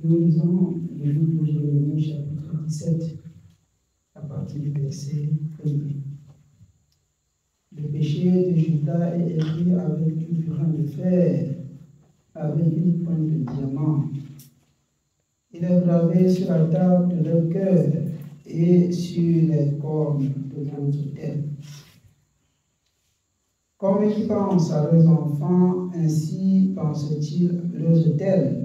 Nous lisons le livre de Jérémie, chapitre 17, à partir du verset 1er. Le péché de Juda est écrit avec une burin de fer, avec une pointe de diamant. Il est gravé sur la table de leur cœur et sur les cornes de vos autels. Comme ils pensent à leurs enfants, ainsi pensent-ils leurs autels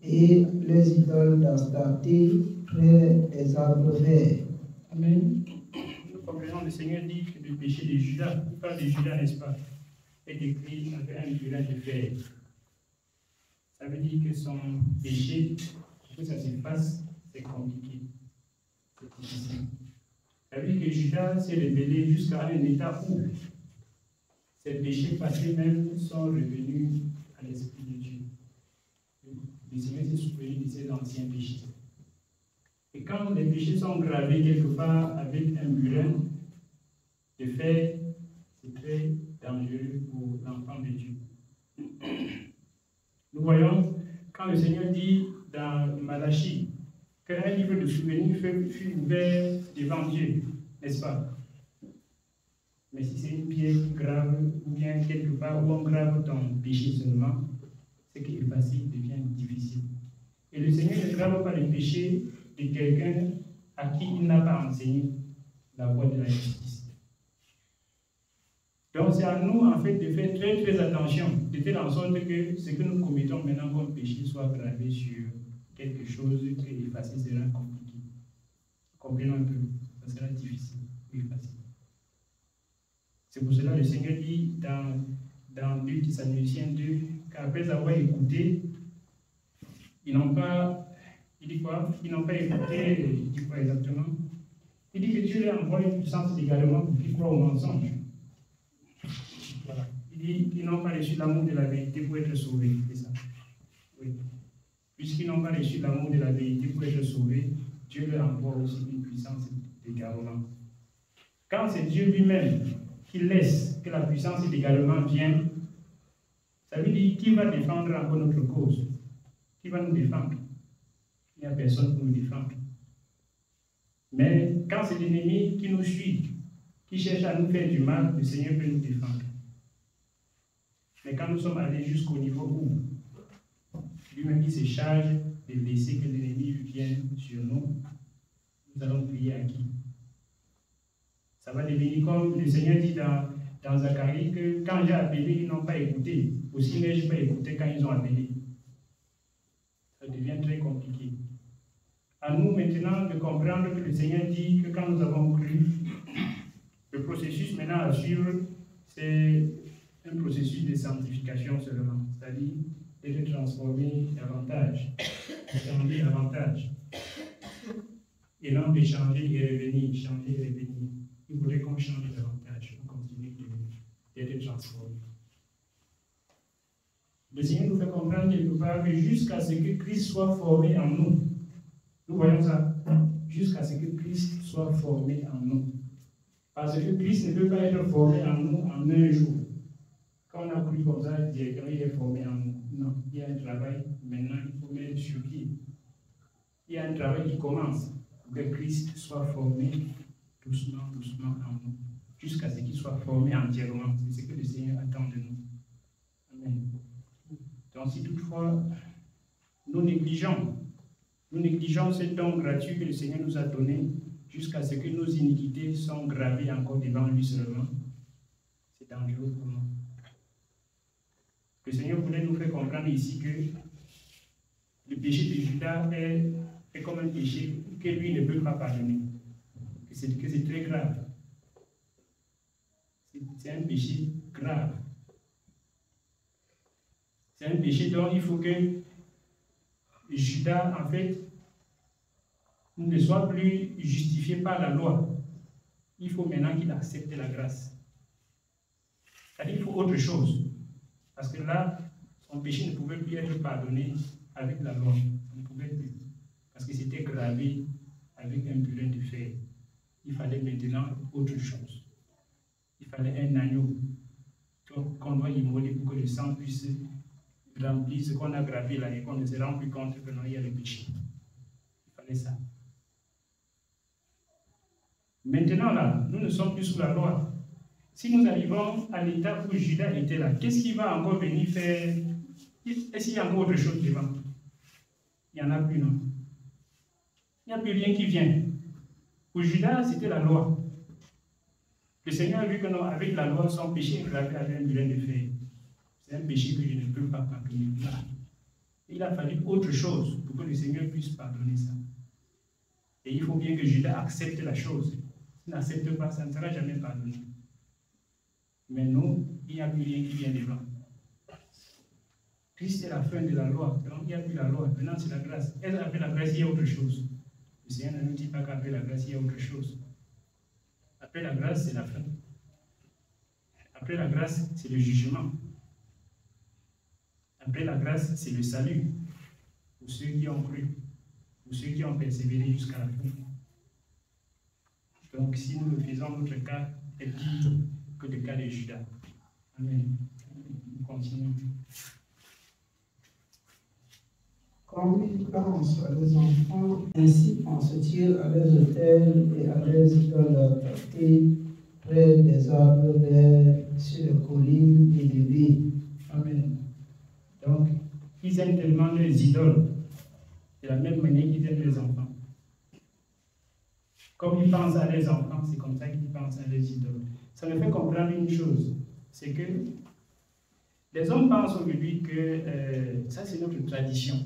et leurs idoles d'Astarté près des arbres verts. Amen. Nous comprenons, le Seigneur dit que le péché de Judas, il parle de Judas, n'est-ce pas, est écrit avec un burin de fer. Ça veut dire que son péché, pour que ça se fasse, c'est compliqué. C'est difficile. Ça veut dire que Judas s'est rebellé jusqu'à un état où ses péchés passés même sont revenus à l'Esprit de Dieu. Le Seigneur s'est souvenu de ses anciens péchés. Et quand les péchés sont gravés quelque part avec un burin de fer, c'est très dangereux pour l'enfant de Dieu. Nous voyons, quand le Seigneur dit dans Malachie qu'un livre de souvenirs fut ouvert devant Dieu, n'est-ce pas? Mais si c'est une pierre grave, ou bien quelque part où on grave ton péché seulement, c'est qu'effacer devient difficile. Et le Seigneur ne grave pas le péché de quelqu'un à qui il n'a pas enseigné la voie de la justice. Donc c'est à nous en fait de faire très très attention, de telle en sorte que ce que nous commettons maintenant comme péché soit gravé sur quelque chose que effacer sera compliqué. Comprenons un peu, ça sera difficile ou facile. C'est pour cela que le Seigneur dit dans 2 Thessaloniciens 2 qu'après avoir écouté, ils n'ont pas, il dit quoi? Ils n'ont pas écouté, il dit quoi exactement? Il dit que Dieu leur envoie une puissance également pour qu'ils croient au mensonge. Voilà. Il dit qu'ils n'ont pas reçu l'amour de la vérité pour être sauvés. C'est ça. Oui. Puisqu'ils n'ont pas reçu l'amour de la vérité pour être sauvés, Dieu leur envoie aussi une puissance d'égarement. Quand c'est Dieu lui-même qui laisse que la puissance d'égarement vienne, ça veut dire qui va défendre encore notre cause? Qui va nous défendre? Il n'y a personne pour nous défendre. Mais quand c'est l'ennemi qui nous suit, qui cherche à nous faire du mal, le Seigneur peut nous défendre. Mais quand nous sommes allés jusqu'au niveau où lui-même il se charge de laisser que l'ennemi vienne sur nous, nous allons prier à qui? Ça va devenir comme le Seigneur dit dans Zacharie que quand j'ai appelé, ils n'ont pas écouté. Aussi, n'ai-je pas écouté quand ils ont appelé. Ça devient très compliqué. À nous maintenant de comprendre que le Seigneur dit que quand nous avons cru, le processus maintenant à suivre, c'est un processus de sanctification seulement, c'est-à-dire d'être transformé davantage, changer davantage, et non de changer et revenir, changer et revenir. Il voudrait qu'on change davantage, qu'on continue d'être transformé. Le Seigneur nous fait comprendre quelque part que jusqu'à ce que Christ soit formé en nous, nous voyons ça, jusqu'à ce que Christ soit formé en nous. Parce que Christ ne peut pas être formé en nous en un jour. Quand on a cru comme ça, directement il est formé en nous. Non, il y a un travail, maintenant il faut mettre sur pied. Il y a un travail qui commence pour que Christ soit formé doucement, doucement en nous, jusqu'à ce qu'il soit formé entièrement. C'est ce que le Seigneur attend de nous. Amen. Donc si toutefois nous négligeons ce don gratuit que le Seigneur nous a donné, jusqu'à ce que nos iniquités sont gravées encore devant lui seulement, c'est dangereux pour nous. Le Seigneur voulait nous faire comprendre ici que le péché de Judas est comme un péché que lui ne peut pas pardonner. Que c'est très grave. C'est un péché grave. C'est un péché dont il faut que Judas, en fait, ne soit plus justifié par la loi. Il faut maintenant qu'il accepte la grâce. C'est-à-dire qu'il faut autre chose. Parce que là, son péché ne pouvait plus être pardonné avec la loi. Ça ne pouvait plus. Parce que c'était gravé avec un burin de fer. Il fallait maintenant autre chose. Il fallait un agneau qu'on doit immoler pour que le sang puisse remplit ce qu'on a gravé là et qu'on ne se rend plus compte que non, il y a le péché. Il fallait ça. Maintenant là, nous ne sommes plus sous la loi. Si nous arrivons à l'état où Judas était là, qu'est-ce qu'il va encore venir faire? Est-ce qu'il y a encore autre chose devant? Il n'y en a plus, non? Il n'y a plus rien qui vient. Pour Judas, c'était la loi. Le Seigneur a vu que non, avec la loi, son péché est gravé avec un grain de fer. C'est un péché que je ne peux pas pardonner. Il a fallu autre chose pour que le Seigneur puisse pardonner ça. Et il faut bien que Judas accepte la chose. S'il n'accepte pas, ça ne sera jamais pardonné. Mais nous, il n'y a plus rien qui vient devant. Christ est la fin de la loi. Donc, il n'y a plus la loi. Maintenant, c'est la grâce. Est-ce qu'après la grâce, il y a autre chose? Le Seigneur ne nous dit pas qu'après la grâce, il y a autre chose. Après la grâce, c'est la fin. Après la grâce, c'est le jugement. Après la grâce, c'est le salut. Pour ceux qui ont cru. Pour ceux qui ont persévéré jusqu'à la fin. Donc, si nous le faisons, notre cas est pire que le cas de Judas. Amen. Nous continuons. Comme ils pensent à leurs enfants, ainsi pensent-ils à leurs autels et à leurs idoles portés près des arbres verts, sur les collines et les baies. Amen. Donc, ils aiment tellement leurs idoles, de la même manière qu'ils aiment leurs enfants. Comme ils pensent à leurs enfants, c'est comme ça qu'ils pensent à leurs idoles. Ça me fait comprendre une chose, c'est que les hommes pensent aujourd'hui que ça c'est notre tradition.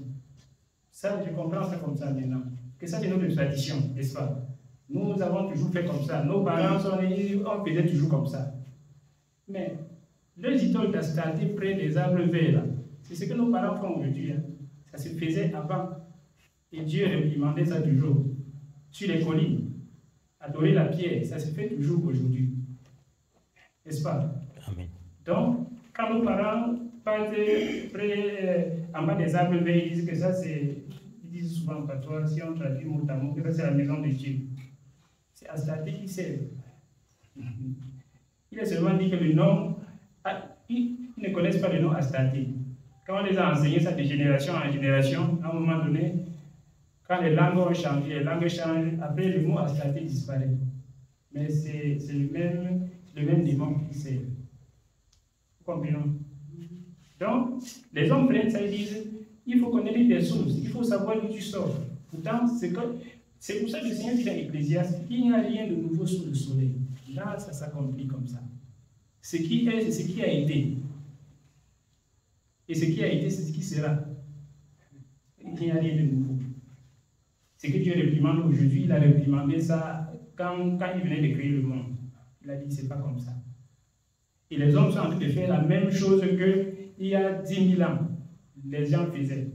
Ça, je comprends ça comme ça maintenant. Que ça c'est notre tradition, n'est-ce pas? Nous avons toujours fait comme ça. Nos parents, on faisait toujours comme ça. Mais les idoles d'Astarté près des arbres verts, là, c'est ce que nos parents font aujourd'hui. Hein. Ça se faisait avant. Et Dieu réprimandait ça toujours. Sur les collines, adorer la pierre, ça se fait toujours aujourd'hui. N'est-ce pas? Amen. Donc, quand nos parents partent près, en bas des arbres verts, ils disent que ça c'est. Ils disent souvent par toi, si on traduit mot à mot, que ça c'est la maison de Dieu. C'est Astarté qui sert. Il a seulement dit que le nom, ils ne connaissent pas le nom Astarté. Quand on les a enseignés ça de génération en génération, à un moment donné, quand les langues ont changé, les langues changent, après le mot Astarté disparaît. Mais c'est le même démon qui sert. Vous comprenez? Donc, les hommes prennent ça et disent, il faut connaître tes sources, il faut savoir d'où tu sors. Pourtant, c'est pour ça que le Seigneur dit dans Ecclésiaste, il n'y a rien de nouveau sous le soleil. Là, ça s'accomplit comme ça. Ce qui est, c'est ce qui a été. Et ce qui a été, c'est ce qui sera. Il n'y a rien de nouveau. Ce que Dieu réprimande aujourd'hui, il a réprimandé ça quand il venait de créer le monde. Il a dit, c'est pas comme ça. Et les hommes sont en train de faire la même chose qu'il y a 10 000 ans. Les gens faisaient.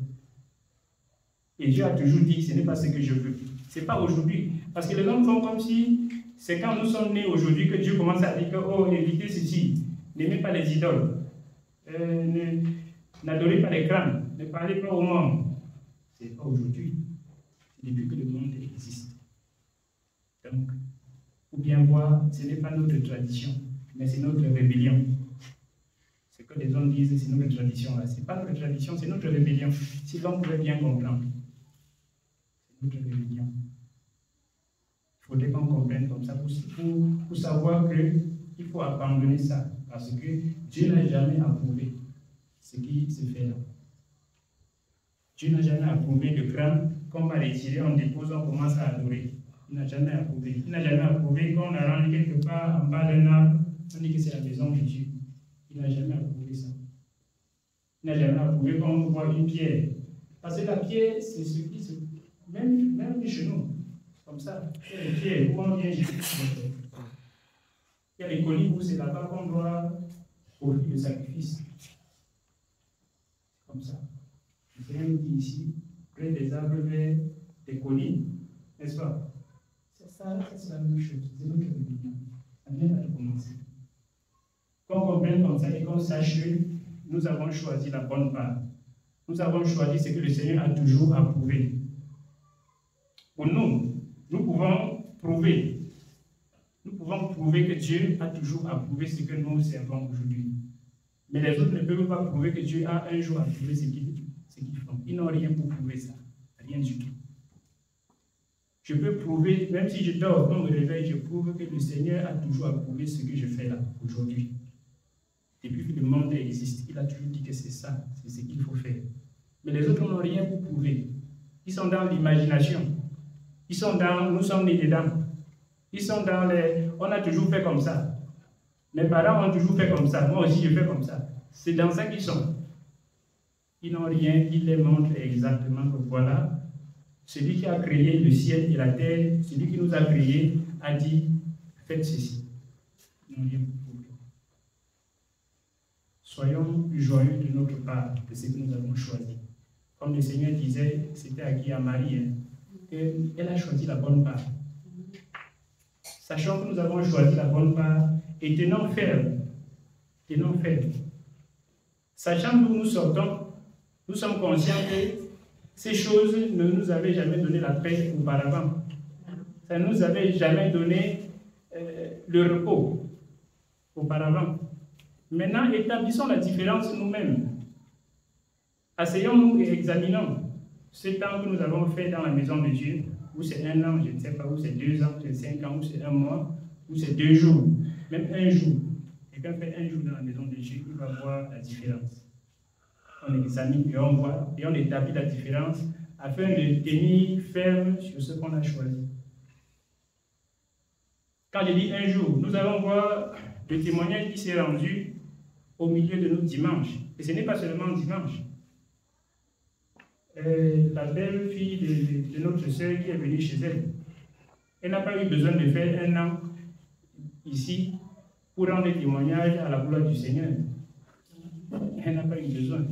Et Dieu a toujours dit, ce n'est pas ce que je veux. Ce n'est pas aujourd'hui. Parce que les hommes font comme si c'est quand nous sommes nés aujourd'hui que Dieu commence à dire que, oh, évitez ceci. N'aimez pas les idoles. N'adorez pas les crânes. Ne parlez pas au monde. Ce n'est pas aujourd'hui. C'est depuis que le monde existe. Donc, pour bien voir, ce n'est pas notre tradition, mais c'est notre rébellion. Ce que les hommes disent, c'est notre tradition. Ce n'est pas notre tradition, c'est notre rébellion. Si l'on pouvait bien comprendre, c'est notre rébellion. Il faudrait qu'on comprenne comme ça pour savoir qu'il faut abandonner ça. Parce que Dieu n'a jamais approuvé ce qui se fait là. Dieu n'a jamais approuvé le crâne qu'on va retirer, on dépose, on commence à adorer. Il n'a jamais approuvé. Il n'a jamais approuvé qu'on a rendu quelque part en bas d'un arbre, on dit que c'est la maison de Dieu. Il n'a jamais approuvé ça. Il n'a jamais approuvé qu'on voit une pierre. Parce que la pierre, c'est ce qui se. Même chez nous, comme ça. Il y a les pierres où on vient. Il y a les collines où c'est là-bas qu'on doit offrir le sacrifice. Comme ça. Le Seigneur nous dit ici, près des arbres verts, des collines, n'est-ce pas? C'est ça, c'est la même chose. C'est notre rébellion. Ça vient de commencer. Qu'on comprenne comme ça et qu'on sache que nous avons choisi la bonne part. Nous avons choisi ce que le Seigneur a toujours approuvé. Pour nous, nous pouvons prouver. Nous pouvons prouver que Dieu a toujours approuvé ce que nous servons aujourd'hui. Mais les autres ne peuvent pas prouver que Dieu a un jour approuvé ce qu'ils font. Ils n'ont rien pour prouver ça. Rien du tout. Je peux prouver, même si je dors, quand je me réveille, je prouve que le Seigneur a toujours approuvé ce que je fais là, aujourd'hui. Depuis que le monde existe, il a toujours dit que c'est ça, c'est ce qu'il faut faire. Mais les autres n'ont rien pour prouver. Ils sont dans l'imagination. Ils sont dans, nous sommes nés dedans. Ils sont dans les, on a toujours fait comme ça. Mes parents ont toujours fait comme ça. Moi aussi, je fais comme ça. C'est dans ça qu'ils sont. Ils n'ont rien qui les montre exactement que voilà, celui qui a créé le ciel et la terre, celui qui nous a créés, a dit, faites ceci. Ils n'ont rien pour prouver. Soyons joyeux de notre part de ce que nous avons choisi. Comme le Seigneur disait, c'était à qui? À Marie, hein, qu'elle a choisi la bonne part. Sachant que nous avons choisi la bonne part et tenons ferme. Tenons ferme. Sachant d'où nous sortons, nous sommes conscients que ces choses ne nous avaient jamais donné la paix auparavant. Ça ne nous avait jamais donné le repos auparavant. Maintenant, établissons la différence nous-mêmes. Asseyons-nous et examinons ce temps que nous avons fait dans la maison de Dieu, où c'est 1 an, je ne sais pas, où c'est 2 ans, où c'est 5 ans, où c'est 1 mois, où c'est 2 jours, même 1 jour. Quelqu'un fait 1 jour dans la maison de Dieu, il va voir la différence. On examine et on voit, et on établit la différence afin de tenir ferme sur ce qu'on a choisi. Quand je dis 1 jour, nous allons voir le témoignage qui s'est rendu au milieu de nos dimanches. Et ce n'est pas seulement dimanche. La belle fille de notre sœur qui est venue chez elle, elle n'a pas eu besoin de faire 1 an ici pour rendre témoignage à la gloire du Seigneur. Elle n'a pas eu besoin.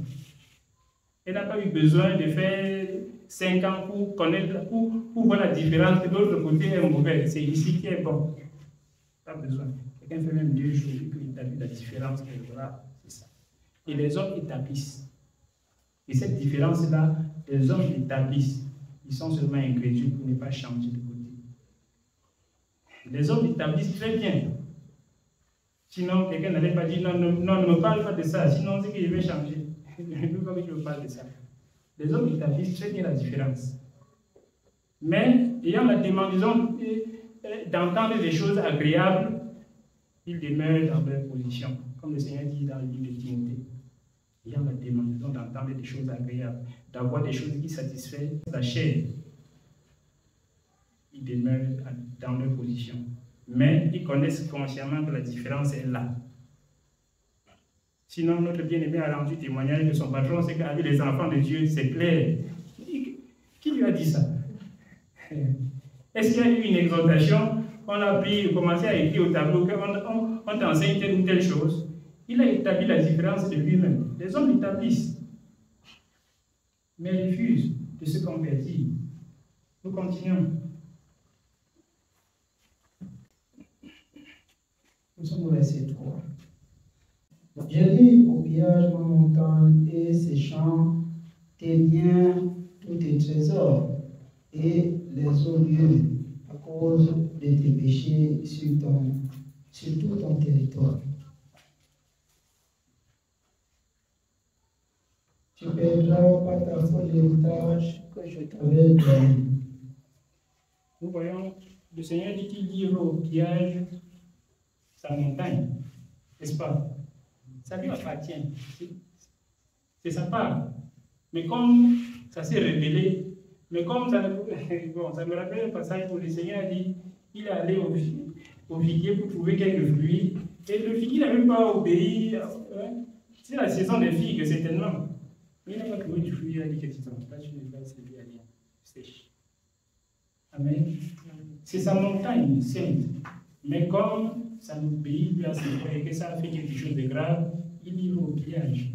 Elle n'a pas eu besoin de faire 5 ans pour connaître, pour voir la différence. De l'autre côté est mauvais. C'est ici qui est bon. Pas besoin. Quelqu'un fait même 2 jours et qu'il établit la différence. Voilà, c'est ça. Et les hommes établissent. Et cette différence-là, les hommes l'établissent. Ils sont seulement incrédules pour ne pas changer de côté. Les hommes l'établissent très bien. Sinon, quelqu'un n'allait pas dire non, ne me parle pas de ça. Sinon, c'est que je vais changer. Je ne veux pas que je me parle de ça. Les hommes établissent très bien la différence. Mais, ayant la démangeaison d'entendre des choses agréables, ils demeurent dans leur position. Comme le Seigneur dit dans le livre de Timothée. Ayant la démangeaison d'entendre des choses agréables, d'avoir des choses qui satisfont la chair, ils demeurent dans leur position. Mais ils connaissent consciemment que la différence est là. Sinon, notre bien-aimé a rendu témoignage de son patron, c'est qu'avec les enfants de Dieu, c'est clair. Qui lui a dit ça? Est-ce qu'il y a eu une exhortation? On a pris, commencé à écrire au tableau, on t'enseigne telle ou telle chose. Il a établi la différence de lui-même. Les hommes l'établissent, mais refusent de se convertir. Nous continuons. Nous sommes au verset 3. J'ai dit au pillage ma montagne et ses champs, tes biens, tous tes trésors, et les eaux lieux, à cause de tes péchés sur tout ton territoire. Tu perdras par ta folle l'héritage que je t'avais donné. Nous voyons, le Seigneur dit qu'il livre au pillage sa montagne, n'est-ce pas? Ça lui appartient. C'est sa part. Mais comme ça s'est révélé, mais comme ça, bon, ça me rappelle un passage où le Seigneur a dit qu'il est allé au figuier pour trouver quelques fruits, et le figuier n'a même pas obéi. C'est la saison des figues, certainement. Mais il n'a pas trouvé du fruit, il a dit que tu t'en vas, tu ne vas pas servir à rien. Sèche. Amen. C'est sa montagne sainte. Mais comme ça n'obéit plus à ses frères et que ça a fait quelque chose de grave, il livre au pillage.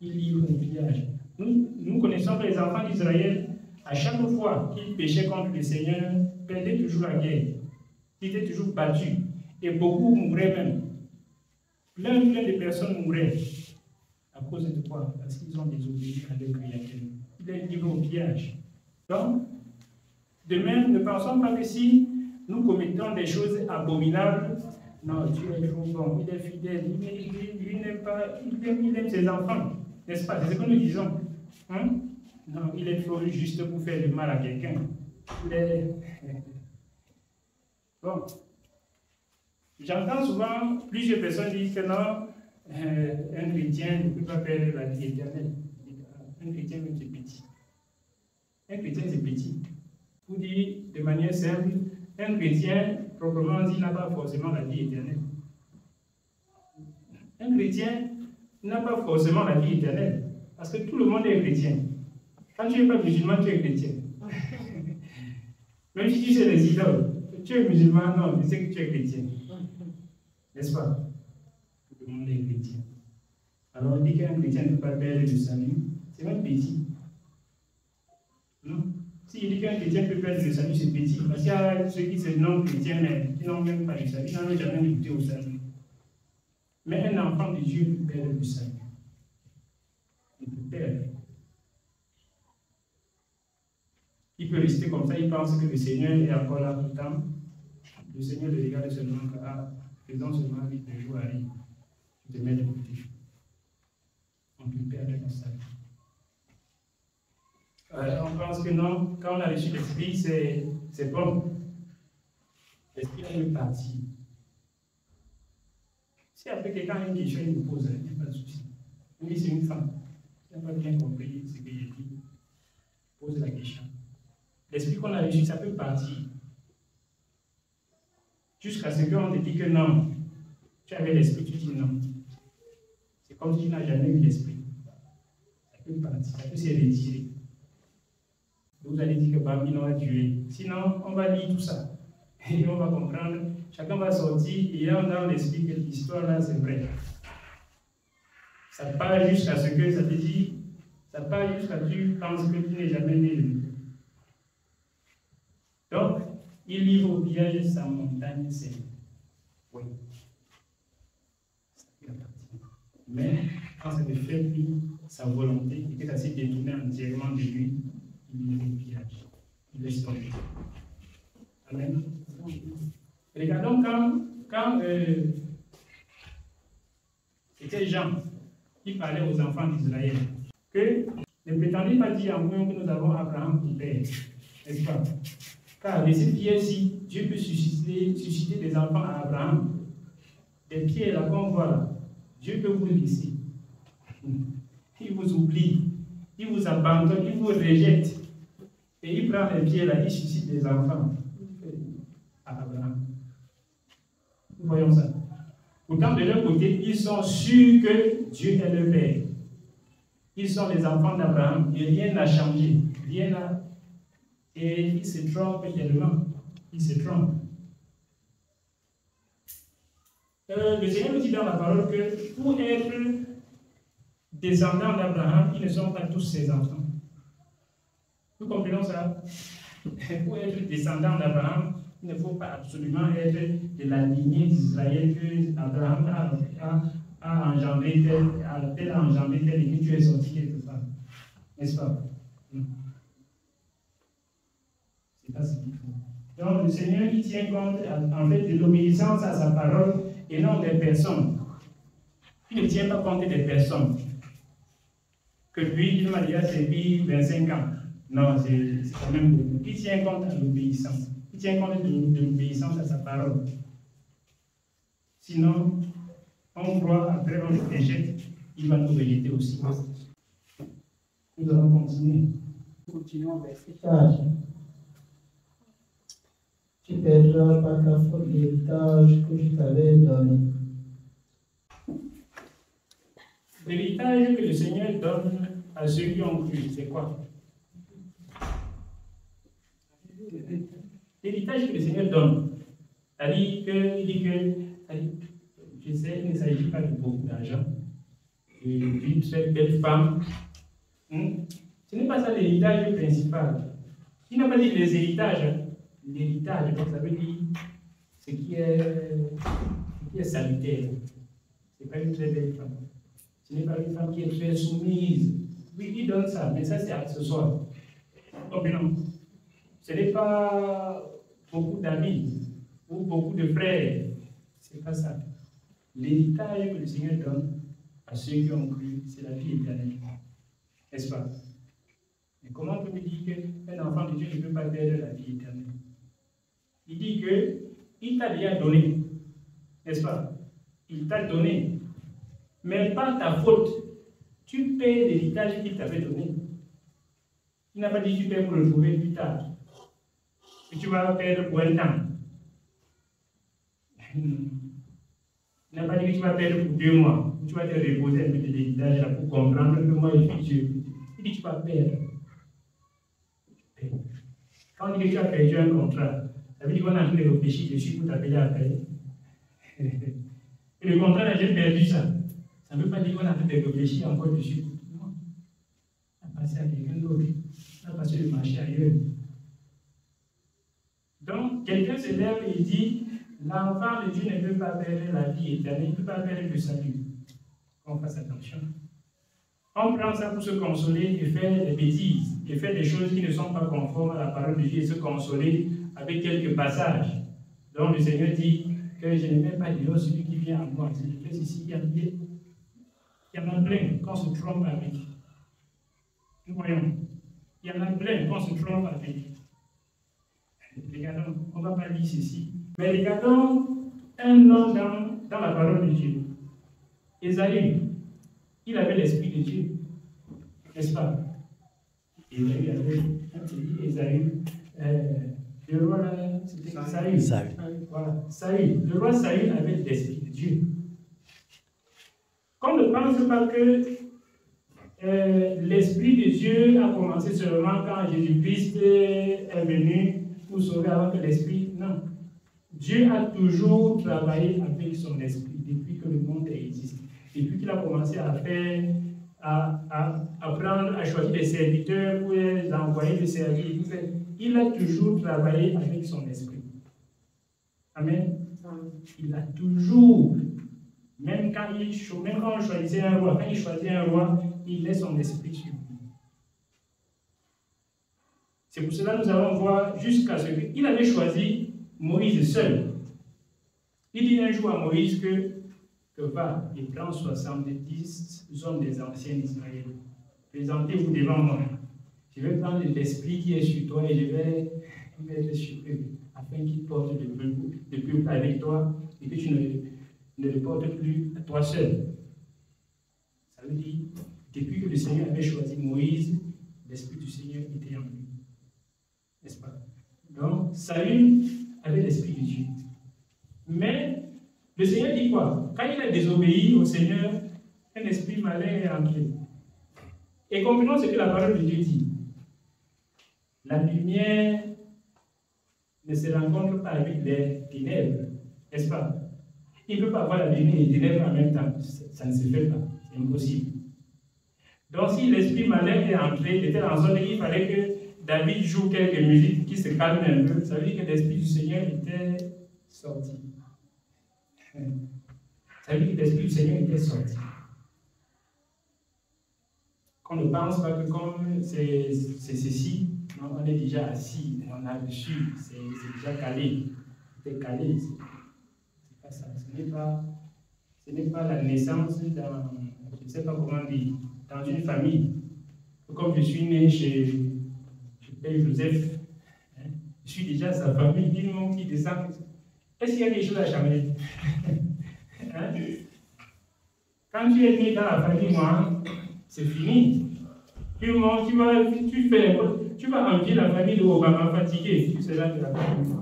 Il livre au pillage. Nous connaissons que les enfants d'Israël, à chaque fois qu'ils péchaient contre le Seigneur, perdaient toujours la guerre. Ils étaient toujours battus. Et beaucoup mouraient même. Plein de personnes mouraient. À cause de quoi? Parce qu'ils ont désobéi à leur créateur. Il est livré au pillage. Donc, de même, ne pensons pas que si nous commettons des choses abominables, Non, Dieu est trop bon, il est fidèle, il n'aime pas, il aime ses enfants, n'est-ce pas? C'est ce que nous disons. Hein? Non, il est trop juste pour faire du mal à quelqu'un. Bon. J'entends souvent plusieurs personnes dire que non, un chrétien ne peut pas perdre la vie éternelle. Un chrétien, même, c'est petit. Un chrétien, c'est petit. Pour dire de manière simple, un chrétien, proprement dit, n'a pas forcément la vie éternelle. Un chrétien n'a pas forcément la vie éternelle. Parce que tout le monde est chrétien. Quand tu n'es pas musulman, tu es chrétien. Même si tu sais les idoles, tu es musulman, non, tu sais que tu es chrétien. N'est-ce pas? Tout le monde est chrétien. Alors on dit qu'un chrétien ne peut pas perdre le salut, c'est même petit. Non? S'il dit qu'un chrétien peut perdre le salut, c'est petit. Parce qu'il y a ceux qui se nomment chrétiens, mais qui n'ont même pas le salut, ils n'ont jamais goûté au salut. Mais un enfant de Dieu peut perdre le salut. Il peut perdre. Il peut rester comme ça, il pense que le Seigneur est encore là tout le temps. Le Seigneur le regarde seulement que, faisons seulement vite, le jour arrive. Tu te mets de côté. On peut perdre le salut. On pense que non, quand on a reçu l'Esprit, c'est bon. L'Esprit a une partie. Si après quelqu'un a une question, il nous pose, il n'y a pas de souci. Oui, c'est une femme. Il n'a pas bien compris ce que j'ai dit. Pose la question. L'Esprit qu'on a reçu, ça peut partir. Jusqu'à ce qu'on te dit que non, tu avais l'Esprit, tu dis non. C'est comme si tu n'as jamais eu l'Esprit. Ça peut partir, ça peut se retirer. Vous allez dire que Bambi a tué. Sinon, on va lire tout ça. Et on va comprendre. Chacun va sortir et ayant dans l'esprit que l'histoire là, c'est vrai. Ça part jusqu'à ce que ça te dit, ça part jusqu'à ce que tu penses que tu n'es jamais né de nous. Donc, il livre au piège sa montagne, c'est oui. Mais quand ça te fait lui, sa volonté, et que ça s'est détourné entièrement de lui, il livre au piège. Il laisse tomber. Amen. Regardons quand c'était Jean qui parlait aux enfants d'Israël, que ne prétendez pas dire en moi que nous avons Abraham pour père, n'est-ce pas? Car de ces pierres-ci, Dieu peut susciter des enfants à Abraham. Des pierres là qu'on voit là, Dieu peut vous laisser. Il vous oublie, il vous abandonne, il vous rejette. Et il prend les pierres là, il suscite des enfants à Abraham. Nous voyons ça. Pourtant, de leur côté, ils sont sûrs que Dieu est leur Père. Ils sont les enfants d'Abraham. Et rien n'a changé. Rien n'a. Et ils se trompent tellement. Ils se trompent. Le Seigneur nous dit dans la parole que pour être descendants d'Abraham, ils ne sont pas tous ses enfants. Nous comprenons ça? Pour être descendant d'Abraham, il ne faut pas absolument être de la lignée d'Israël que Abraham a engendré tel a engendré tel et que tu es sorti quelque part. N'est-ce pas? C'est pas ce qu'il faut. Donc le Seigneur il tient compte en fait de l'obéissance à sa parole et non des personnes. Il ne tient pas compte des personnes. Que lui, il m'a déjà servi 25 ans. Non, c'est quand même beaucoup. Il tient compte de l'obéissance. Il tient compte de l'obéissance à sa parole. Sinon, on croit, après on le rejette, il va nous rejeter aussi. Nous allons continuer. Continuons avec l'héritage. Tu perdras par ta faute l'héritage que je t'avais donné. L'héritage que le Seigneur donne à ceux qui ont cru, c'est quoi? L'héritage que le Seigneur donne, c'est-à-dire je sais, il ne s'agit pas de beaucoup d'argent, d'une très belle femme. Ce n'est pas ça l'héritage principal. Il n'a pas dit les héritages. L'héritage, donc ça veut dire ce qui est salutaire. Ce n'est pas une très belle femme. Ce n'est pas une femme qui est très soumise. Oui, il donne ça, mais ça c'est accessoire. Donc non. Ce n'est pas beaucoup d'amis ou beaucoup de frères C'est pas ça. L'héritage que le Seigneur donne à ceux qui ont cru, c'est la vie éternelle. N'est-ce pas? Mais comment on peut me dire qu'un enfant de Dieu ne peut pas perdre la vie éternelle? Il dit qu'il t'a déjà donné. N'est-ce pas? Il t'a donné. Mais pas ta faute. Tu paies l'héritage qu'il t'avait donné. Il n'a pas dit que tu paies pour le trouver plus tard. Et tu vas perdre pour un temps. Il n'a pas dit que tu vas perdre pour 2 mois. Tu vas te reposer un peu de l'héritage là pour comprendre que moi je suis Dieu. Il dit que tu vas perdre. Quand on dit que tu as perdu un contrat, ça veut dire qu'on a en train de réfléchir dessus pour t'appeler à payer. Et le contrat, là, j'ai perdu ça. Ça ne veut pas dire qu'on a en train de réfléchir encore dessus. Non. On a passé à quelqu'un d'autre. On a passé le marché ailleurs. Donc, quelqu'un se lève et dit l'enfant de Dieu ne peut pas perdre la vie éternelle, il ne peut pas perdre le salut. On fasse attention. On prend ça pour se consoler et faire des bêtises, et faire des choses qui ne sont pas conformes à la parole de Dieu et se consoler avec quelques passages. Donc le Seigneur dit que je ne mets pas dehors celui qui vient à moi. C'est le fait ici, il y en a plein qu'on se trompe avec. Nous voyons, il y en a plein qu'on se trompe avec. Regardons, on ne va pas lire ceci. Mais regardons un homme dans la parole de Dieu. Ésaü, il avait l'esprit de Dieu, n'est-ce pas? Ésaü avait un petit Ésaü. Le roi, c'était Saül. Voilà, Saül. Le roi Saül avait l'esprit de Dieu. Qu'on ne pense pas que l'esprit de Dieu a commencé seulement quand Jésus-Christ est venu pour sauver avant que l'esprit. Non. Dieu a toujours travaillé avec son esprit depuis que le monde existe. Depuis qu'il a commencé à faire, à prendre, à choisir des serviteurs pour les envoyer les servir. Il a toujours travaillé avec son esprit. Amen. Il a toujours, même quand on choisissait un roi, quand il choisit un roi, il laisse son esprit sur lui. C'est pour cela que nous allons voir jusqu'à ce qu'il avait choisi Moïse seul. Il dit un jour à Moïse que va et prend 70 hommes des anciens d'Israël. Présentez-vous devant moi. Je vais prendre l'esprit qui est sur toi et je vais mettre sur eux, afin qu'ils portent le peuple avec toi et que tu ne le portes plus à toi seul. Ça veut dire, depuis que le Seigneur avait choisi Moïse, l'esprit du Seigneur était en lui. N'est-ce pas? Donc, Saül avait l'esprit de Dieu. Mais le Seigneur dit quoi? Quand il a désobéi au Seigneur, un esprit malin est entré. Et comprenons ce que la parole de Dieu dit. La lumière ne se rencontre pas avec les ténèbres, n'est-ce pas? Il ne peut pas avoir la lumière et les ténèbres en même temps. Ça ne se fait pas. C'est impossible. Donc, si l'esprit malin est entré, il était en zone qu'il fallait que David joue quelques musiques qui se calment un peu. Ça veut dire que l'esprit du Seigneur était sorti. Ça veut dire que l'esprit du Seigneur était sorti. Qu'on ne pense pas que comme c'est ceci, on est déjà assis, on a reçu, c'est déjà calé. C'est calé. C'est pas ça. Ce n'est pas la naissance dans, je ne sais pas comment dire, dans une famille. Comme je suis né chez Père Joseph, je suis déjà sa famille, il mon qui descend. Est-ce qu'il y a quelque chose à changer? Quand tu es né dans la famille, moi, c'est fini. Tu vas envier la famille de Obama fatigué, tu seras de la famille.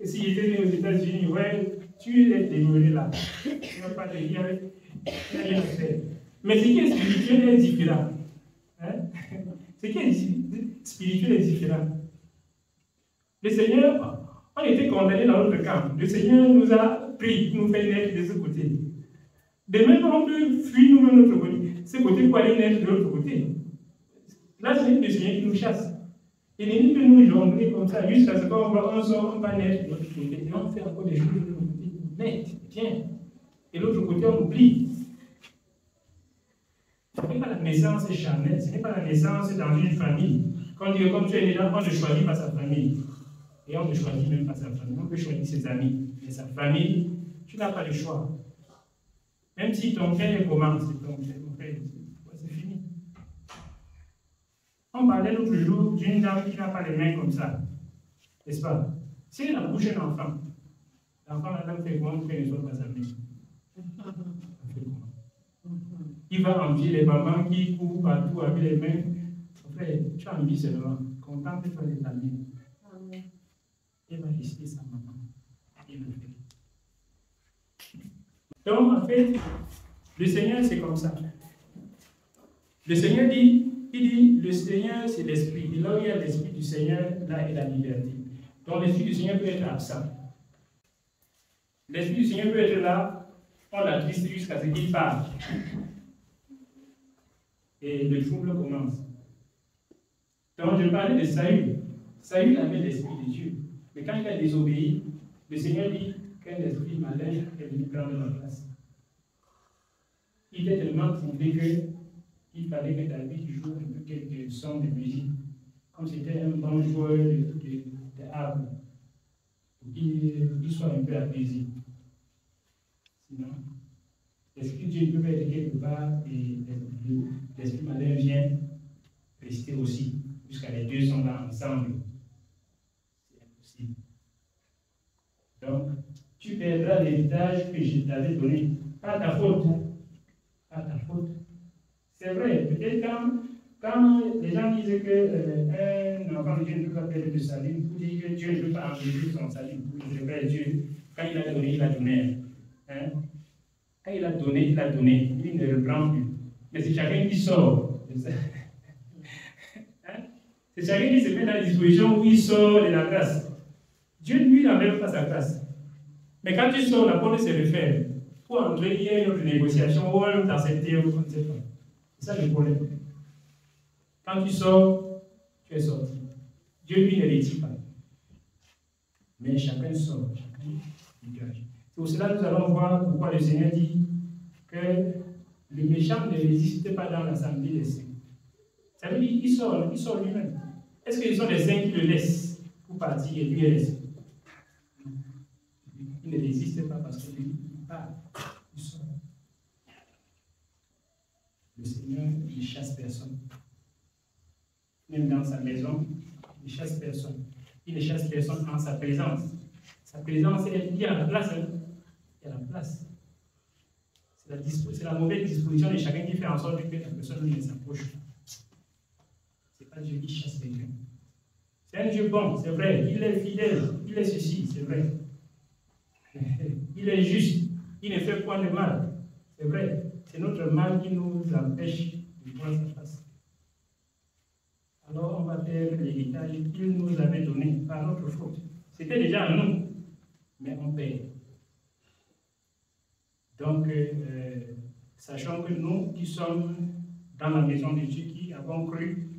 Et si j'étais né aux États-Unis, ouais, tu es démolé là. Tu ne vas pas te dire, rien à faire. Mais ce qui est spirituel est différent. Ce qui est spirituel est différent. Le Seigneur, on était condamnés dans notre camp. Le Seigneur nous a pris pour nous faire naître de ce côté. De même, on peut fuir nous-mêmes de notre côté. Ce côté pour aller naître de l'autre côté. Là, c'est le Seigneur qui nous chasse. Il n'est pas nous jongler comme ça, jusqu'à ce qu'on va, on sort, on va naître de l'autre côté. Et on fait encore des choses de l'autre côté. Net, tiens. Et l'autre côté, on oublie. Ce n'est pas la naissance charnelle, ce n'est pas la naissance dans une famille. Quand on dit que comme tu es déjà, on ne choisit pas sa famille. Et on ne choisit même pas sa famille, on peut choisir ses amis. Mais sa famille, tu n'as pas le choix. Même si ton père commence, c'est ton frère, c'est fini. On parlait l'autre jour d'une dame qui n'a pas les mains comme ça. N'est-ce pas? Si elle accouche un enfant, l'enfant, la dame fait comment pour qu'elle ne soit pas sa mère? Il va envier les mamans qui courent partout avec les mains. En fait, tu as envie seulement. Contemple-toi de ta mère. Elle va rester sa maman. Il le fait. Donc, en fait, le Seigneur, c'est comme ça. Le Seigneur dit, le Seigneur, c'est l'Esprit. Et là où il y a l'Esprit du Seigneur, là est la liberté. Donc, l'Esprit du Seigneur peut être absent. L'Esprit du Seigneur peut être là, on l'attriste jusqu'à ce qu'il parle. Et le trouble commence. Donc, je parlais de Saül. Saül avait l'Esprit de Dieu. Mais quand il a désobéi, le Seigneur dit qu'un esprit malin est venu prendre la place. Il était tellement troublé qu'il fallait que David joue un peu quelques sons de musique, comme c'était un bon joueur de harpe, pour qu'il soit un peu apaisé. Sinon, l'Esprit de Dieu peut être quelque part et l'Esprit malin vient rester aussi, jusqu'à les deux sont là ensemble. C'est impossible. Donc, tu perdras l'héritage que je t'avais donné. Pas ta faute. Pas ta faute. C'est vrai, peut-être quand les gens disent qu'un enfant de Dieu ne peut pas perdre le salut, pour dire que Dieu ne peut pas enlever son salut, c'est vrai, Dieu, quand il a donné, il a donné. Hein? Quand il a donné, il ne reprend plus. Mais c'est chacun qui sort. Hein? C'est chacun qui se met dans la disposition où il sort de la grâce. Dieu, lui, n'enlève pas sa grâce. Mais quand tu sors, la porte se referme. Pour entrer, il y a une autre négociation, ou un autre accepté, ou on ne sait pas. C'est ça le problème. Quand tu sors, tu es sorti. Dieu, lui, ne retire pas. Mais chacun sort, chacun dégage. C'est pour cela que nous allons voir pourquoi le Seigneur dit que le méchant ne résiste pas dans l'assemblée des saints. Ça veut dire qu'il sort lui-même. Est-ce qu'ils sont les saints qui le laissent pour partir et lui reste? Il ne résiste pas parce que lui parle. Il sort. Le Seigneur, il ne chasse personne. Même dans sa maison, il ne chasse personne. Il ne chasse personne en sa présence. Sa présence, il y a la place. Hein? Il y a la place. C'est la mauvaise disposition de chacun qui fait en sorte que la personne ne s'approche pas. Ce n'est pas Dieu qui chasse quelqu'un. C'est un Dieu bon, c'est vrai. Il est fidèle. Il est ceci, c'est vrai. Il est juste. Il ne fait point de mal. C'est vrai. C'est notre mal qui nous empêche de voir sa face. Alors on va perdre l'héritage qu'il nous avait donné par notre faute. C'était déjà à nous, mais on perd. Donc, sachant que nous qui sommes dans la maison de Dieu, qui avons cru,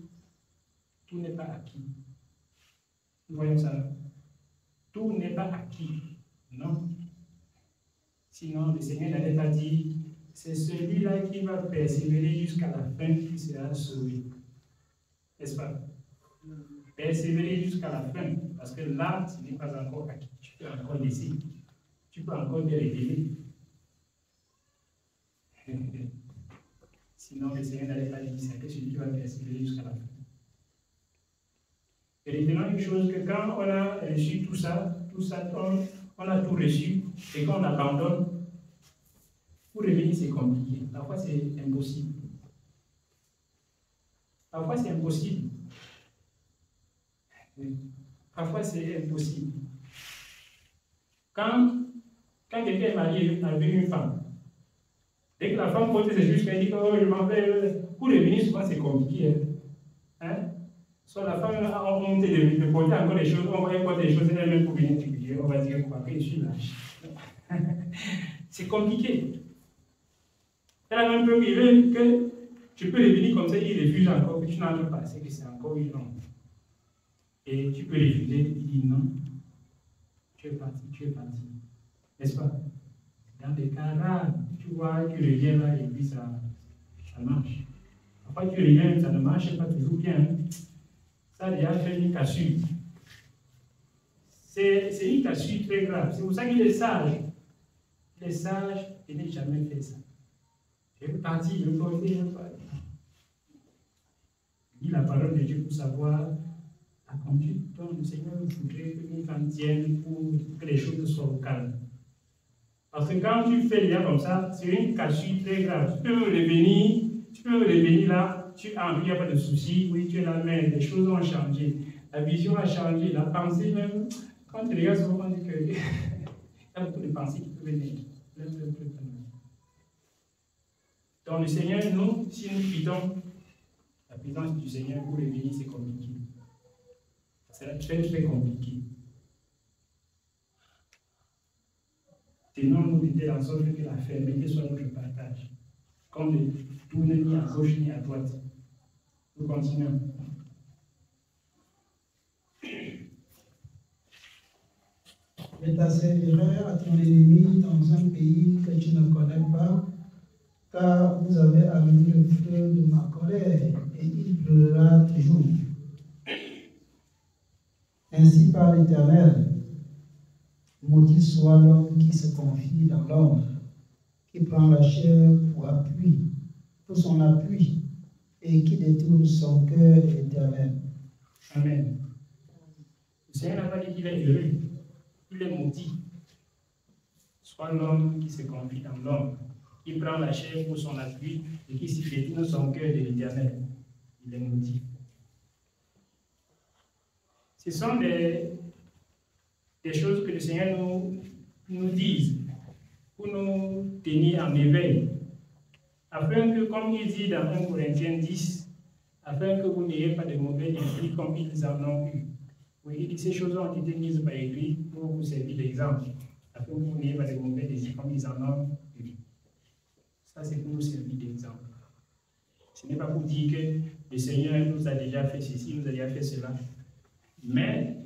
tout n'est pas acquis. Nous voyons ça. Tout n'est pas acquis. Non. Sinon, le Seigneur n'avait pas dit, c'est celui-là qui va persévérer jusqu'à la fin qui sera sauvé. N'est-ce pas? Persévérer jusqu'à la fin, parce que là, ce n'est pas encore acquis. Tu peux encore laisser. Tu peux encore te révéler. Sinon, le Seigneur n'allait pas dire, c'est celui qui va persévérer jusqu'à la fin. Et retenons une chose, que quand on a reçu tout ça, on a tout reçu, et quand on abandonne, pour revenir, c'est compliqué. Parfois, c'est impossible. Parfois, c'est impossible. Parfois, c'est impossible. Quand quelqu'un est marié avec une femme, dès que la femme pose ses juges, elle dit, oh, je m'en vais. Pour revenir, souvent, c'est compliqué. Hein? Soit la femme a monté de porter encore des choses, on va porter des choses elle-même pour venir t'écouter. On va dire quoi, que je suis lâche. C'est compliqué. Elle a même peur que tu peux revenir comme ça, il refuse encore, que tu n'entres pas, c'est que c'est encore une non. Et tu peux refuser, il dit non, tu es parti. N'est-ce pas? Dans des cas rares, tu vois, tu reviens là et puis ça marche. Parfois tu reviens, ça ne marche pas toujours bien. Ça a déjà fait une cassure. c'est une cassure très grave. C'est pour ça qu'il est sage. Les sages, ils n'ont jamais fait ça. Je vais partir, je vais porter, il dit la parole de Dieu pour savoir la conduite dont le Seigneur voudrait que nous en tienne pour que les choses soient au calme. Parce que quand tu fais déjà comme ça, c'est une cassure très grave. Tu peux me revenir là, tu as envie, il n'y a pas de souci, oui, tu es là, mais les choses ont changé. La vision a changé, la pensée même, quand tu regardes souvent, on dit que il y a beaucoup de pensées qui peuvent venir. Donc le Seigneur, nous, si nous quittons la présence du Seigneur pour revenir, c'est compliqué. C'est très très compliqué. Tenons-nous de telle sorte que la fermeté soit notre partage. Comme de tourner ni à gauche ni à droite. Nous continuons. Je t'asservirai à ton ennemi dans un pays que tu ne connais pas, car vous avez allumé le feu de ma colère, et il brûlera toujours. Ainsi par l'Éternel, maudit soit l'homme qui se confie dans l'ombre, qui prend la chair pour son appui, et qui détourne son cœur de l'Éternel. Amen. Le Seigneur n'a pas dit qu'il est heureux, il est maudit. Soit l'homme qui se confie dans l'ombre, qui prend la chair pour son appui, et qui s'y détourne son cœur de l'Éternel. Il est maudit. Ce sont des choses que le Seigneur nous dise pour nous tenir en éveil, afin que, comme il dit dans 1 Corinthiens 10, afin que vous n'ayez pas de mauvais esprits comme ils en ont eu. Oui, il dit ces choses ont été mises par écrit pour vous servir d'exemple, afin que vous n'ayez pas de mauvais esprits comme ils en ont eu. Ça, c'est pour nous servir d'exemple. Ce n'est pas pour dire que le Seigneur nous a déjà fait ceci, nous a déjà fait cela. Mais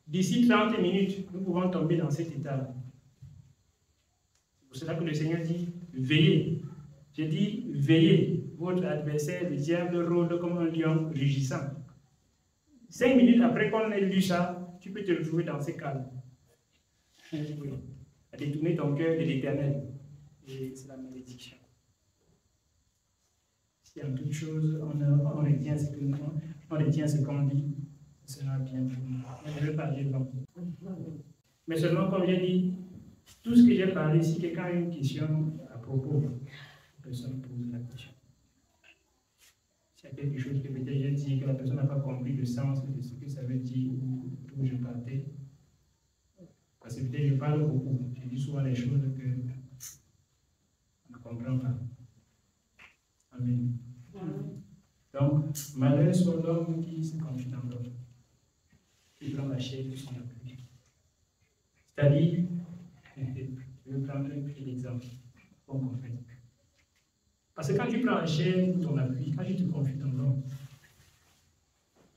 d'ici 30 minutes, nous pouvons tomber dans cet état-là. C'est pour cela que le Seigneur dit, veillez. Je dis, veillez. Votre adversaire, le diable, rôde comme un lion rugissant. 5 minutes après qu'on ait lu ça, tu peux te retrouver dans ces cas-là. Oui. À détourner ton cœur de l'Éternel. Et c'est la malédiction. Si en toute chose, on retient ce qu'on dit, ce sera bien pour nous. Je vais parler long. Mais seulement, comme j'ai dit, tout ce que j'ai parlé, si quelqu'un a une question à propos, personne pose la question. S'il y a quelque chose que peut-être j'ai dit, que la personne n'a pas compris le sens de ce que ça veut dire, ou d'où je partais, parce que peut-être je parle beaucoup, je dis souvent des choses que on ne comprend pas. Amen. Donc, malheur soit l'homme qui se confie dans l'homme, qui prend la chair de son appui. C'est-à-dire, je vais prendre un petit exemple pour comprendre. Parce que quand tu prends la chair pour ton appui, quand tu te confies dans l'homme,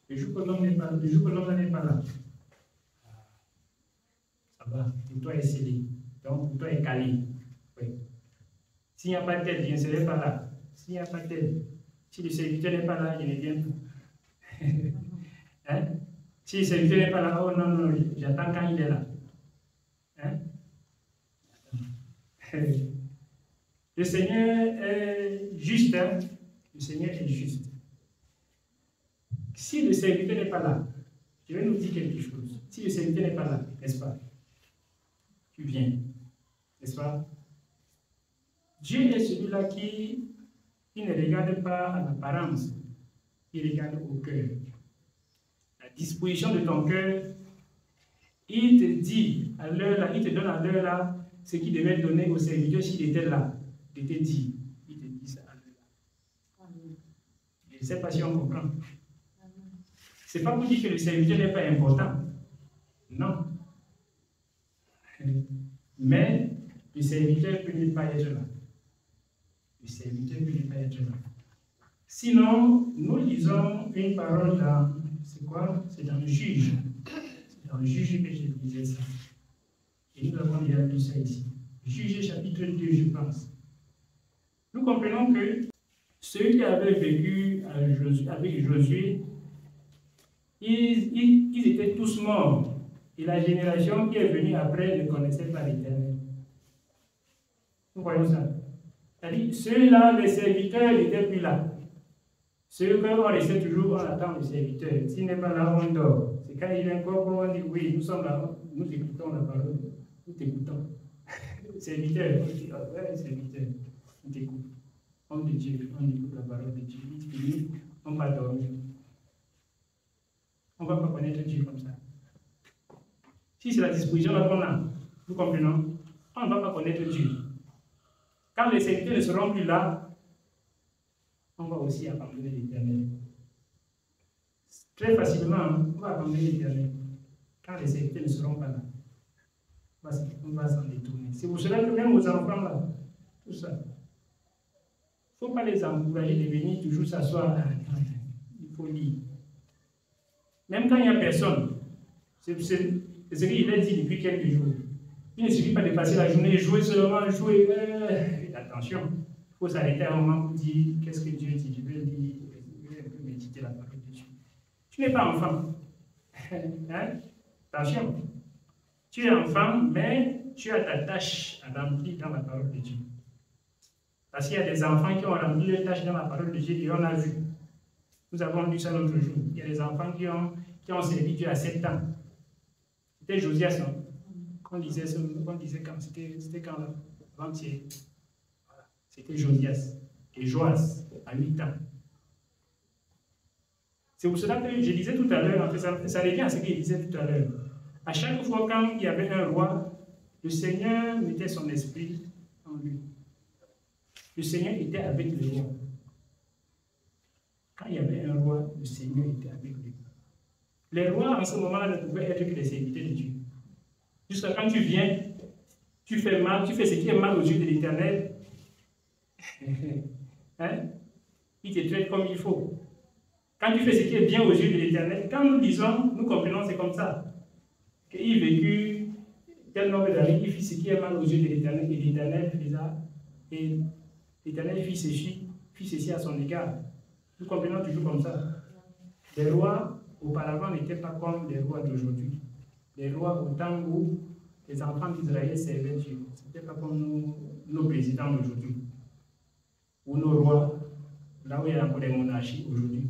le jour que l'homme n'est pas là, ça va, pour toi est scellé, donc pour toi est calé. Oui. S'il n'y a pas de tête, je ne serai pas là. S'il n'y a pas de tête, si le serviteur n'est pas là, je ne viens pas. Hein? Si le serviteur n'est pas là, oh non, j'attends quand il est là. Hein? Le Seigneur est juste. Hein? Le Seigneur est juste. Si le serviteur n'est pas là, je vais nous dire quelque chose. Si le serviteur n'est pas là, n'est-ce pas? Tu viens, n'est-ce pas? Dieu est celui-là qui ne regarde pas à l'apparence, il regarde au cœur. La disposition de ton cœur, il te dit à l'heure là, il te donne à l'heure là ce qu'il devait donner au serviteur s'il était là. Il te dit ça à l'heure là. Je ne sais pas si on comprend. Ce n'est pas pour dire que le serviteur n'est pas important. Non. Mais le serviteur peut ne pas être là. Le serviteur peut ne pas être là. Sinon, nous lisons une parole dans, c'est quoi? C'est dans le Juge. C'est dans le Juge que je disais ça. Et nous avons déjà lu ça ici. Juge chapitre 2, je pense. Nous comprenons que ceux qui avaient vécu avec Josué, ils étaient tous morts. Et la génération qui est venue après ne connaissait pas l'Éternel. Nous voyons ça. C'est-à-dire, ceux-là, les serviteurs n'étaient plus là. Ceux qu'on restait toujours, on attend le serviteur. S'il n'est pas là, on dort. C'est quand il vient encore qu'on dit oui, nous sommes là, nous écoutons la parole. Nous t'écoutons. Serviteur, on dit, ah ouais, serviteur, on t'écoute. Homme de Dieu, on écoute la parole de Dieu. Il finit, on va dormir. On ne va pas connaître Dieu comme ça. Si c'est la disposition là qu'on a, nous comprenons, on ne va pas connaître Dieu. Quand les serviteurs ne seront plus là, on va aussi abandonner l'Éternel. Très facilement, on va abandonner l'Éternel. Quand les serviteurs ne seront pas là, on va s'en détourner. C'est pour cela que même aux enfants là, tout ça, il ne faut pas les encourager de venir toujours s'asseoir. Il faut lire. Même quand il n'y a personne, c'est ce qu'il a dit depuis quelques jours. Il ne suffit pas de passer la journée, jouer seulement, jouer. Attention, il faut s'arrêter à un moment pour dire qu'est-ce que Dieu dit. Je vais lire, je vais un peu méditer la parole de Dieu. Tu n'es pas enfant. Hein? Attention. Tu es enfant, mais tu as ta tâche à remplir dans la parole de Dieu. Parce qu'il y a des enfants qui ont rempli leur tâche dans la parole de Dieu et on a vu. Nous avons lu ça l'autre jour. Il y a des enfants qui ont servi Dieu à 7 ans. C'était Josias, non? Qu'on disait quand c'était quand là? Avant-hier. Voilà. C'était Josias. Et Joas, à 8 ans. C'est pour cela que je disais tout à l'heure, en fait, ça revient à ce qu'il disait tout à l'heure. À chaque fois quand il y avait un roi, le Seigneur mettait son esprit en lui. Le Seigneur était avec le roi. Quand il y avait un roi, le Seigneur était avec lui. Les rois, en ce moment-là, ne pouvaient être que des serviteurs de Dieu. Jusqu'à quand tu viens, tu fais mal, tu fais ce qui est mal aux yeux de l'Éternel, hein? Il te traite comme il faut. Quand tu fais ce qui est bien aux yeux de l'Éternel, quand nous disons, nous comprenons, c'est comme ça. Qu'il vécut tel nombre d'années, il fit ce qui est mal aux yeux de l'Éternel, et l'Éternel faisait, et l'Éternel fit ceci à son égard. Nous comprenons toujours comme ça. Les rois, auparavant, n'étaient pas comme les rois d'aujourd'hui. Les rois, au temps où les enfants d'Israël servaient Dieu, ce n'était pas comme nos présidents d'aujourd'hui. Ou nos rois, là où il y a encore des monarchies aujourd'hui.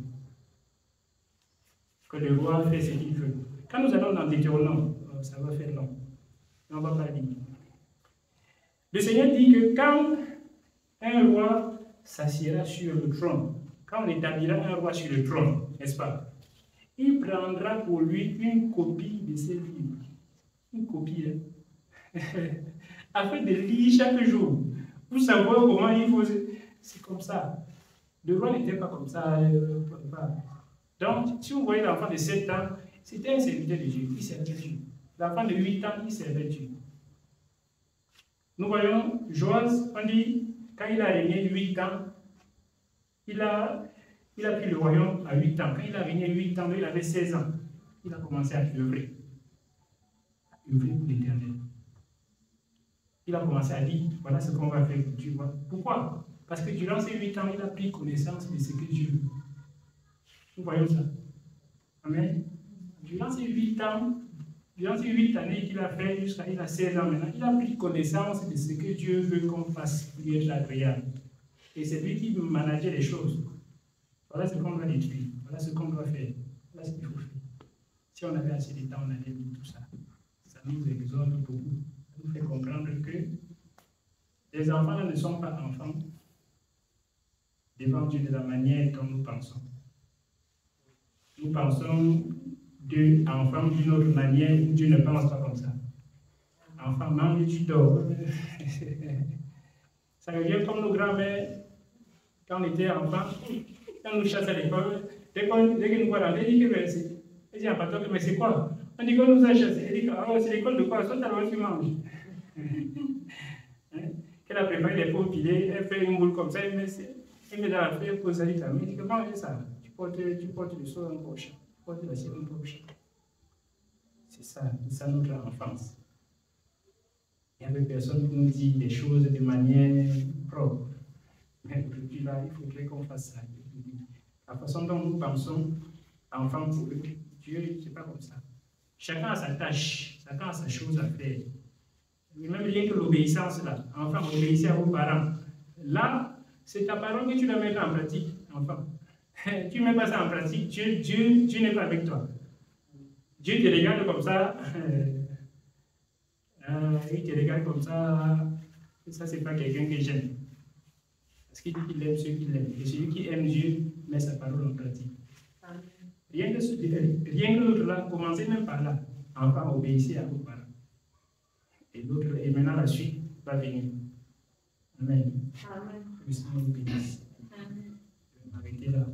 Que le roi fait ce qu'il veut. Quand nous allons dans Deutéronome, ça va faire long. On ne va pas lire. Le Seigneur dit que quand un roi s'assiera sur le trône, quand on établira un roi sur le trône, n'est-ce pas? Il prendra pour lui une copie de ses livres. Une copie, hein? Afin de lire chaque jour. Pour savoir comment il faut. C'est comme ça. Le roi n'était pas comme ça. Donc, si vous voyez l'enfant de 7 ans, c'était un serviteur de Dieu. Il servait Dieu. L'enfant de 8 ans, il servait Dieu. Nous voyons Joas, on dit, quand il a régné 8 ans, il a pris le royaume à 8 ans. Quand il a régné 8 ans, il avait 16 ans. Il a commencé à œuvrer. À œuvrer pour l'Éternel. Il a commencé à dire, voilà ce qu'on va faire pour Dieu. Pourquoi? Parce que durant ces 8 ans, il a pris connaissance de ce que Dieu veut. Nous voyons ça. Amen. Durant ces 8 ans, durant ces 8 années qu'il a fait, jusqu'à il a 16 ans maintenant, il a pris connaissance de ce que Dieu veut qu'on fasse pour lui être agréable. Et c'est lui qui manageait les choses. Voilà ce qu'on doit détruire. Voilà ce qu'on doit faire. Voilà ce qu'il faut faire. Si on avait assez de temps, on allait dire tout ça. Ça nous exhorte beaucoup. Ça nous fait comprendre que les enfants ne sont pas enfants devant Dieu de la manière dont nous pensons. Nous pensons d'enfants d'une autre manière où Dieu ne pense pas comme ça. Enfant, mange, tu dors. Ça revient comme nos grands-mères, quand on était enfants, quand on nous chasse à l'école, dès que nous voyons, elle dit que merci. Elle dit à Pato, mais c'est quoi? On dit qu'on nous a chassés. Elle dit que c'est l'école de quoi? Soit alors tu manges. Qu'elle a préparé les pots pilés, elle fait une boule comme ça, elle met dans la feuille, elle pose ça, elle dit que mange ça. Tu portes le seau en poche, tu portes l'assiette en poche. C'est ça notre enfance. Il n'y avait personne qui nous dit les choses de manière propre. Mais aujourd'hui, là, il faudrait qu'on fasse ça. La façon dont nous pensons, enfants pour eux, Dieu, c'est pas comme ça. Chacun a sa tâche, chacun a sa chose à faire. Même rien que l'obéissance là, enfant, obéissez à vos parents. Là, c'est ta parole que tu dois mettre en pratique, enfant. Tu ne mets pas ça en pratique, Dieu n'est pas avec toi. Dieu te regarde comme ça, il te regarde comme ça c'est pas quelqu'un que j'aime. Parce qu'il dit qu'il aime ceux qui l'aiment. Et celui qui aime Dieu met sa parole en pratique. Rien que l'autre là, commencez même par là. Enfin, obéissez à vos parents. Et maintenant la suite va venir. Amen. Amen. Que le Seigneur vous bénisse. Amen. Je vais m'arrêter là.